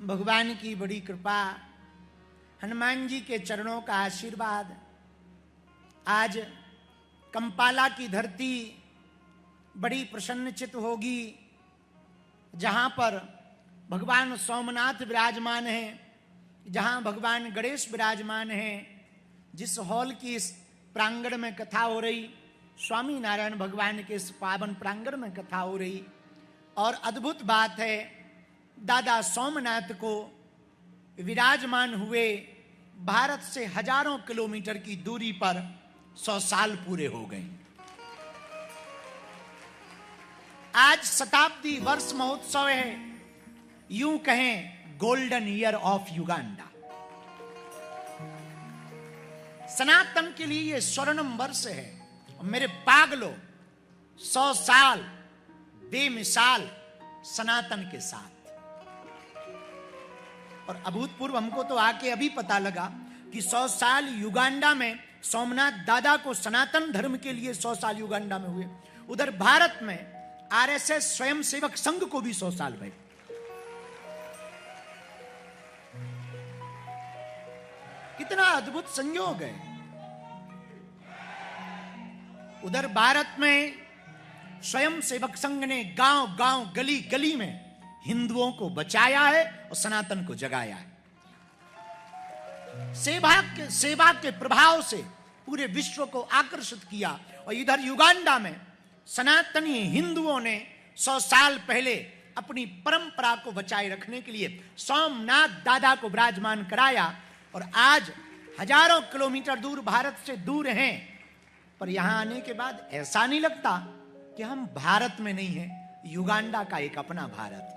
भगवान की बड़ी कृपा, हनुमान जी के चरणों का आशीर्वाद। आज कंपाला की धरती बड़ी प्रसन्नचित होगी, जहां पर भगवान सोमनाथ विराजमान हैं, जहां भगवान गणेश विराजमान हैं। जिस हॉल की इस प्रांगण में कथा हो रही, स्वामी नारायण भगवान के इस पावन प्रांगण में कथा हो रही। और अद्भुत बात है, दादा सोमनाथ को विराजमान हुए भारत से हजारों किलोमीटर की दूरी पर 100 साल पूरे हो गए। आज शताब्दी वर्ष महोत्सव है, यूं कहें गोल्डन ईयर ऑफ युगांडा। सनातन के लिए यह स्वर्णिम वर्ष है। मेरे पागलों, 100 साल बेमिसाल सनातन के साथ। और अभूतपूर्व हमको तो आके अभी पता लगा कि 100 साल युगांडा में सोमनाथ दादा को सनातन धर्म के लिए 100 साल युगांडा में हुए। उधर भारत में आरएसएस स्वयं सेवक संघ को भी 100 साल भरे। कितना अद्भुत संयोग है। उधर भारत में स्वयं सेवक संघ ने गांव गांव गली गली में हिंदुओं को बचाया है और सनातन को जगाया है। सेवा के प्रभाव से पूरे विश्व को आकर्षित किया। और इधर युगांडा में सनातनी हिंदुओं ने 100 साल पहले अपनी परंपरा को बचाए रखने के लिए सोमनाथ दादा को विराजमान कराया। और आज हजारों किलोमीटर दूर भारत से दूर हैं, पर यहां आने के बाद ऐसा नहीं लगता कि हम भारत में नहीं हैं। युगांडा का एक अपना भारत है।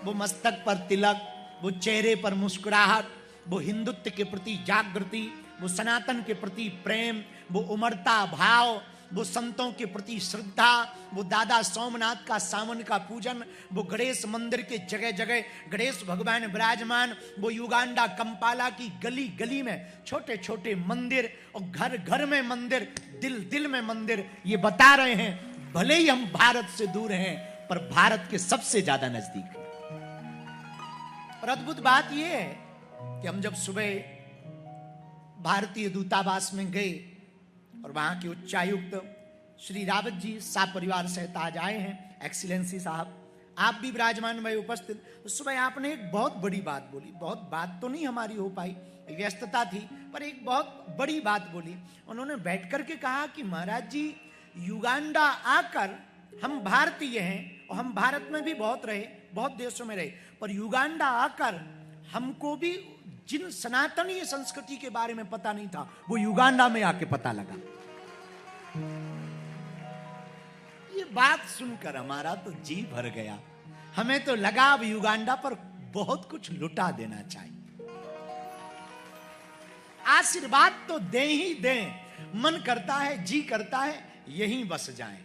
वो मस्तक पर तिलक, वो चेहरे पर मुस्कुराहट, वो हिंदुत्व के प्रति जागृति, वो सनातन के प्रति प्रेम, वो उमड़ता भाव, वो संतों के प्रति श्रद्धा, वो दादा सोमनाथ का सावन का पूजन, वो गणेश मंदिर के जगह जगह गणेश भगवान विराजमान, वो युगांडा कंपाला की गली गली में छोटे छोटे मंदिर और घर घर में मंदिर, दिल दिल में मंदिर। ये बता रहे हैं भले ही हम भारत से दूर हैं, पर भारत के सबसे ज्यादा नजदीक हैं। और अद्भुत बात यह है कि हम जब सुबह भारतीय दूतावास में गए और वहां के उच्चायुक्त श्री रावत जी परिवार सहित आज आए हैं, एक्सीलेंसी साहब आप भी विराजमान हुए उपस्थित। तो सुबह आपने एक बहुत बड़ी बात बोली। बहुत बात तो नहीं हमारी हो पाई, व्यस्तता थी, पर एक बहुत बड़ी बात बोली। उन्होंने बैठ करके कहा कि महाराज जी, युगांडा आकर हम भारतीय हैं और हम भारत में भी बहुत रहे, बहुत देशों में रहे, पर युगांडा आकर हमको भी जिन सनातनीय संस्कृति के बारे में पता नहीं था, वो युगांडा में आके पता लगा। ये बात सुनकर हमारा तो जी भर गया। हमें तो लगा अब युगांडा पर बहुत कुछ लुटा देना चाहिए। आशीर्वाद तो दे ही दें, मन करता है, जी करता है यहीं बस जाएं।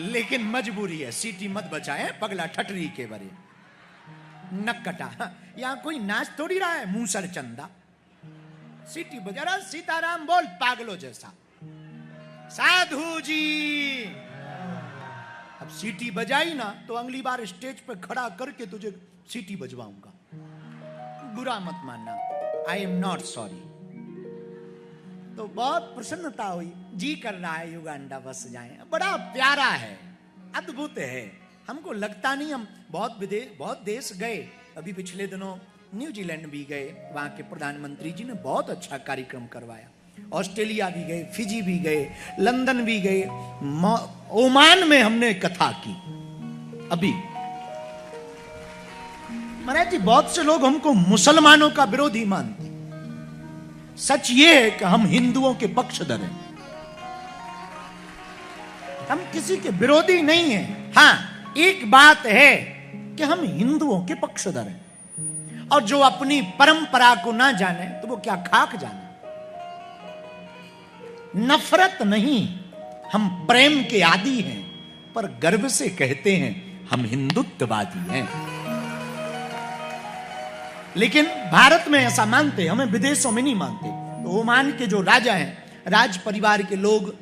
लेकिन मजबूरी है, सीटी मत बचाए पगला ठटरी के बरे नक्कटा। यहां कोई नाच थोड़ी रहा है, मूसर चंदा सीटी बजा रहा, सीताराम बोल पागलों जैसा। साधु जी अब सीटी बजाई ना तो अगली बार स्टेज पे खड़ा करके तुझे सीटी बजवाऊंगा। बुरा मत मानना, आई एम नॉट सॉरी। तो बहुत प्रसन्नता हुई, जी कर रहा है युगांडा बस जाएं। बड़ा प्यारा है, अद्भुत है। हमको लगता नहीं, हम बहुत देश गए। अभी पिछले दिनों न्यूजीलैंड भी गए, वहां के प्रधानमंत्री जी ने बहुत अच्छा कार्यक्रम करवाया। ऑस्ट्रेलिया भी गए, फिजी भी गए, लंदन भी गए, ओमान में हमने कथा की। अभी महाराज जी, बहुत से लोग हमको मुसलमानों का विरोधी मानते। सच ये है कि हम हिंदुओं के पक्षधर हैं। हम किसी के विरोधी नहीं हैं। हाँ, एक बात है कि हम हिंदुओं के पक्षधर हैं। और जो अपनी परंपरा को ना जाने तो वो क्या खाक जाने। नफरत नहीं, हम प्रेम के आदी हैं, पर गर्व से कहते हैं हम हिंदुत्ववादी हैं। लेकिन भारत में ऐसा मानते, हमें विदेशों में नहीं मानते। तो ओमान के जो राजा हैं, राज परिवार के लोग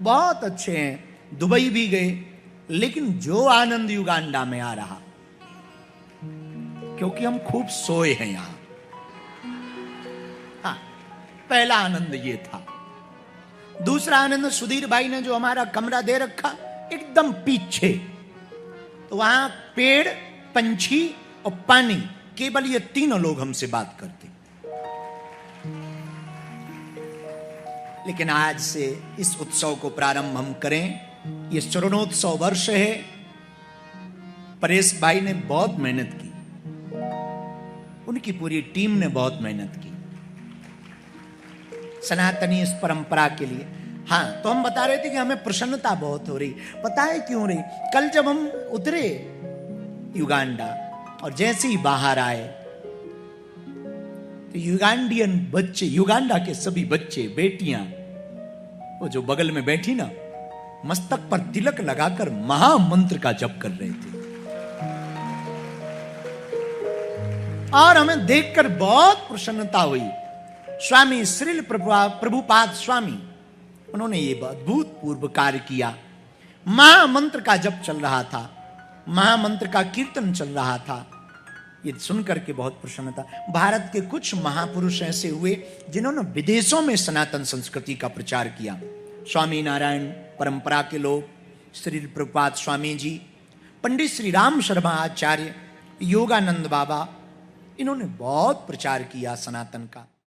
बहुत अच्छे हैं। दुबई भी गए, लेकिन जो आनंद युगांडा में आ रहा, क्योंकि हम खूब सोए हैं यहां। हाँ, पहला आनंद ये था। दूसरा आनंद, सुधीर भाई ने जो हमारा कमरा दे रखा एकदम पीछे, तो वहां पेड़, पंछी और पानी, केवल ये तीनों लोग हमसे बात करते। लेकिन आज से इस उत्सव को प्रारंभ हम करें। ये स्वर्णोत्सव वर्ष है। परेश भाई ने बहुत मेहनत की, उनकी पूरी टीम ने बहुत मेहनत की सनातनी इस परंपरा के लिए। हाँ, तो हम बता रहे थे कि हमें प्रसन्नता बहुत हो रही। पता है क्यों रही? कल जब हम उतरे युगांडा और जैसे ही बाहर आए तो युगांडियन बच्चे, युगांडा के सभी बच्चे, बेटियां, वो जो बगल में बैठी ना, मस्तक पर तिलक लगाकर महामंत्र का जप कर रहे थे। और हमें देखकर बहुत प्रसन्नता हुई। स्वामी श्रील प्रभुपाद स्वामी, उन्होंने ये अभूतपूर्व कार्य किया। महामंत्र का जप चल रहा था, महामंत्र का कीर्तन चल रहा था। ये सुनकर के बहुत प्रसन्नता। भारत के कुछ महापुरुष ऐसे हुए जिन्होंने विदेशों में सनातन संस्कृति का प्रचार किया। स्वामी नारायण परंपरा के लोग, श्री प्रभुपाद स्वामी जी, पंडित श्री राम शर्मा आचार्य, योगानंद बाबा, इन्होंने बहुत प्रचार किया सनातन का।